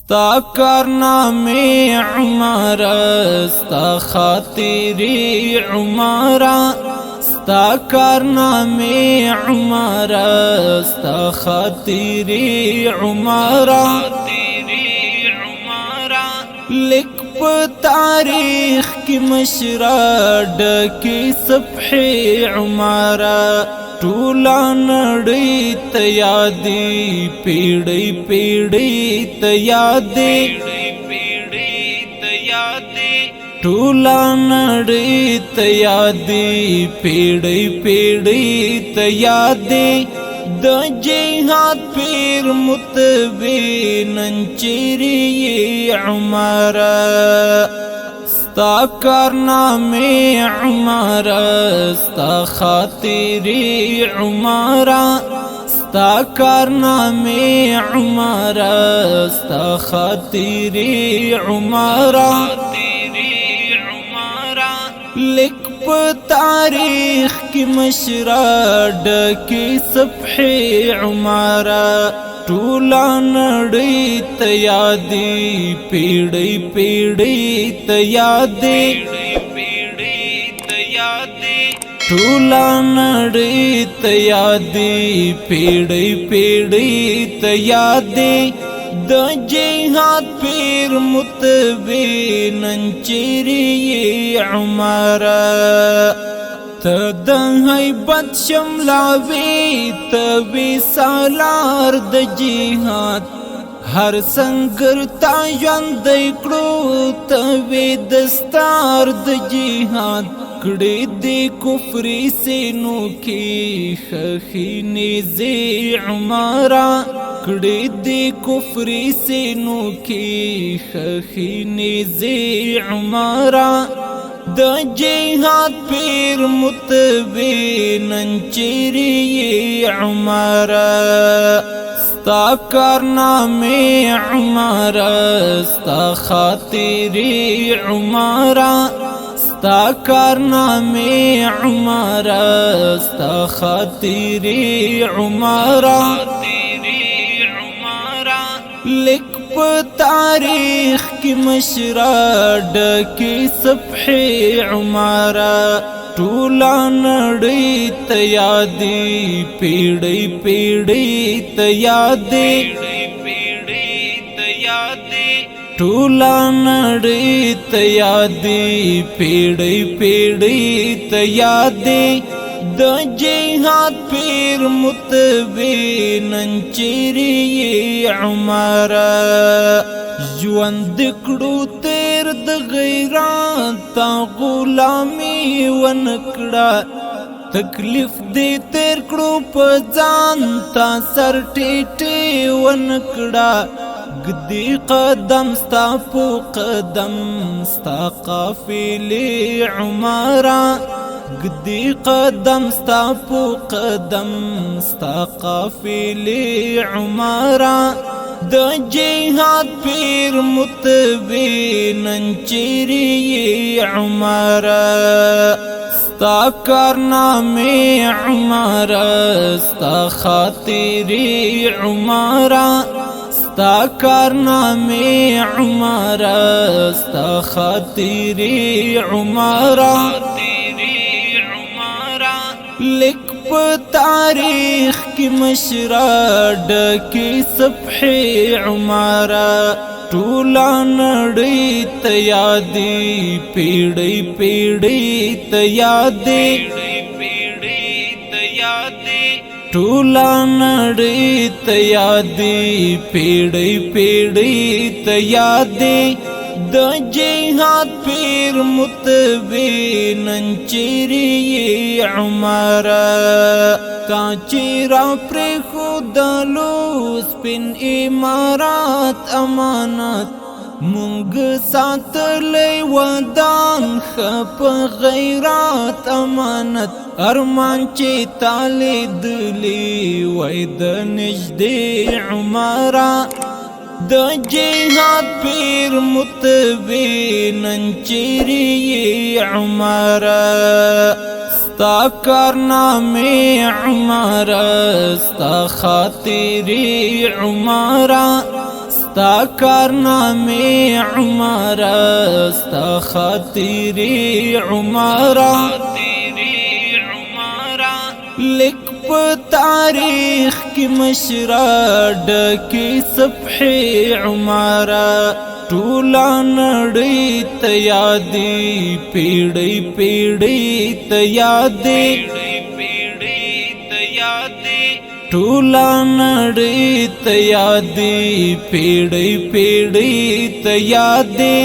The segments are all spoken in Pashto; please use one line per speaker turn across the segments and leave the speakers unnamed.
ستا کارنامے عمارا ستا خاطری عمارا ستا کارنامے عمارا ستا خاطری عمارا لکھ پا تاریخ کی مشرا ڈکی صفحے عمارا ټولا نړۍ ته یادې پیړۍ پیړۍ ته یادې ټولا نړۍ ته یادې پیړۍ پیړۍ ته یادې د جهاد پیر متبي نن چیرې عمره ستا کارنامے عمارا ستا خاطری عمارا ستا کارنامے عمارا ستا خاطری عمارا لکھ پا تاریخ کی مشرا ڈکی صفحے عمارا ټولا نړۍ ته یادې پیړۍ پیړۍ ته یادې ټولا نړۍ ته یادې پیړۍ پیړۍ ته یادې د جهاد پیر متبي نن چیرې عمره ته د هیبت شملاوي ته وی سالار د جهاد هر سنگر تا ژوندی کړو ته وی دستار د جهاد کړي د کفري سينو کې خخي نيزي عمره کړي د کفري سينو کې خخي نيزي عمره د جهاد پیر متبي نن چیرې عمره ستا کارنامے عمره ستا خاطری عمره ستا کارنامے عمره ستا خاطری عمره لکھ پا تاریخ کی مشرا ڈکی صفحے عمارا ټولا نړۍ ته یادې پیړۍ پیړۍ ته یادې ټولا نړۍ ته یادې پیړۍ پیړۍ ته یادې د جهاد پیر متبي نن چیرې عمره ژوند کړو تیر د غیرت غلامي ونکړه تکلیف دې تیر کړو په ځان تا سر ټیټي ونکړه گدی قدم ستا په قدم ستا قافلې عمره گدی قدم ستا پو قدم ستا قافلې عمره د جهاد پیر متبي نن چیرې عمره ستا کارنامے عمره ستا خاطری عمره ستا کارنامے عمره ستا خاطری عمره لکھ پا تاریخ کی مشرا ڈکی صفحے عمارا ټولا نړۍ ته یادې پیړۍ پیړۍ ته یادې ټولا نړۍ ته یادې پیړۍ پیړۍ ته یادې د جهاد پیر متبي نن چیرې عمره تا چې را پرېښودلو سپین امارات امانت مونږ ساتلی ودان ښه په غیرات امانت ارمان چې تا لیدلی وای د نږدې عمره د جهاد پیر متبي نن چیرې عمره ستا کارنامے عمارا ستا خاطری عمارا ستا کارنامې عمره ستا خاطرې عمره لیک په تاریخ کې مشره ډکې صفحې عمره ټوله نړۍ ته یادې پیړۍ پیړۍ ته یادې ټوله نړۍ ته یادې پیړۍ پیړۍ ته یادې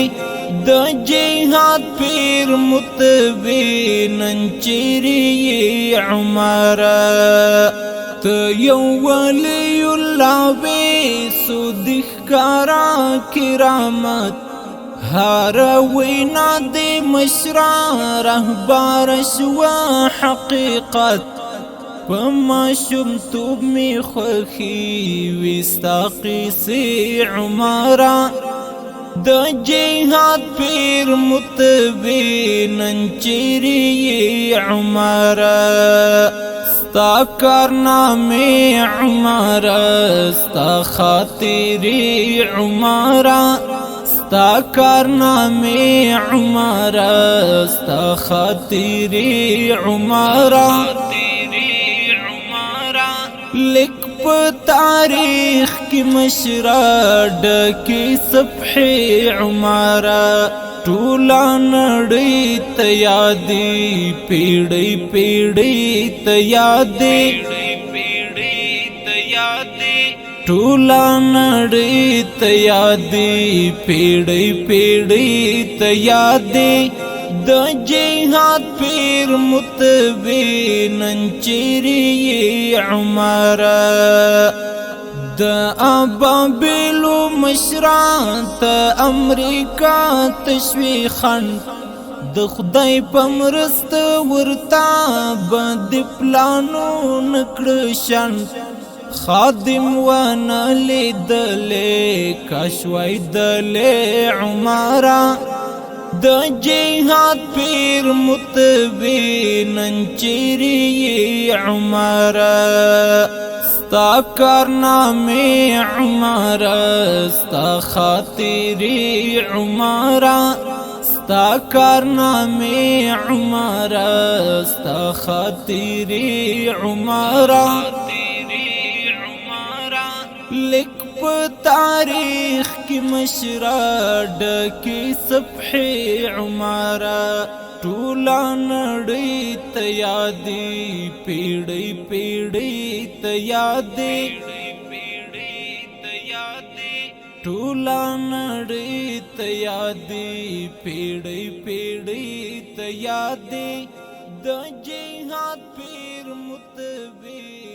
د جهاد پیر متبې نن چیرې یې عمره ته یو ولی الله وې سود ښکارا کرامت هر وینا د مشره رهبر شوه حقیقت په ماشومتوب مې خوښي وي ستا قیسې عمره د جهاد پیر متبې نن چیرې یې عمره ستا کارنامې عمره ستا خاطرې عمره ستا کارنامې عمره ستا خاطرې عمره لیک په تاریخ کې مشره ډکې صفحې عمره ټوله نړۍ ته یادې پیړۍ پیړۍ ته یادې ټوله نړۍ ته یادې پیړۍ پیړۍ ته یادې د جهاد پیر متبې نن چیرې یې عمره د ابابیلو مشران ته امریکا تشویخن د خدای په مرسته ورته بند پلانو نکړه شن خادم ونه لیدلې کاشوی دلې عمره د جهاد پیر متبې نن چیرې یې عمره ستا کارنامې عمره ستا خاطرې عمره ستا کارنامې عمره ستا خاطرې عمره لیک په تاریخ کې مشره ډکې صفحې عمره ټوله نړۍ ته یادې پیړۍ پیړۍ ته یادې ټوله نړۍ ته یادې پیړۍ پیړۍ ته یادې د جهاد پیر متبې